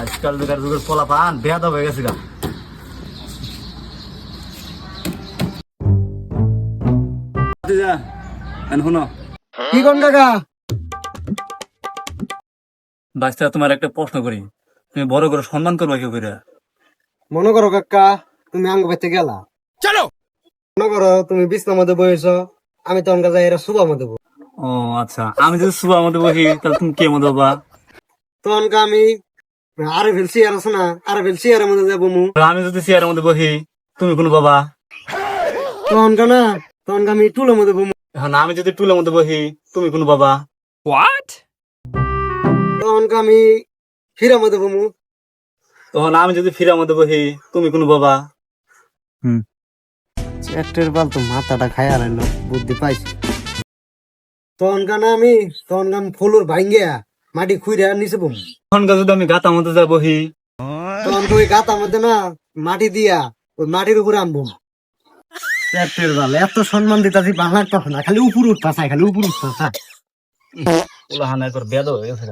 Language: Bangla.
আজকাল যুগের পোলা পান বেয়াদ হয়ে গেছে গা। শুনো কি কোন কাকা? বাচ্চা, তোমার একটা প্রশ্ন করি, তুমি বড় করে সম্মান করবা কেউ করে? মনে করো কাকা, তুমি আঙ্গ বাইতে গেলা, চলো। মনে করো তুমি বিছনার মধ্যে বসেছ, আমি তখন কাজে এরা সুবা মধ্যে বসে। ও আচ্ছা, আমি যদি সুবার মধ্যে বসি তাহলে তুমি কে মধ্যে হবা? তখন আমি আরে ফেলছি আর আছে না, আরে ফেলছি আর মধ্যে যাবো মু। আর আমি যদি চেয়ারের মধ্যে বসি তুমি কোনো বাবা? তখন না, তখন আমি টুলের মধ্যে বমু। এখন আমি যদি টুলের মধ্যে বসি তুমি কোনো বাবা? তখন আমি ফিরার মধ্যে বমু। তখন আমি যদি ফিরার মধ্যে বসি তুমি কোনো বাবা? চ্যাটের বাল তো মাথাটা খায় আর বুদ্ধি পাইছি। তখন আমি ফুলুর ভাঙ্গিয়া মাটি খুঁড়ে নিচে বমু। তখন যদি আমি গাতার মধ্যে যা বসি? তখন ওই গাতার মধ্যে না মাটি দিয়া ওই মাটির উপরে আনবো। চ্যাটের বাল এত সম্মান দিতাছি বাংলার কথা না, খালি উপর উঠতা চাই, খালি উপর উঠতা চাই। ওলা হানা করে বেদ হয়ে গেছে।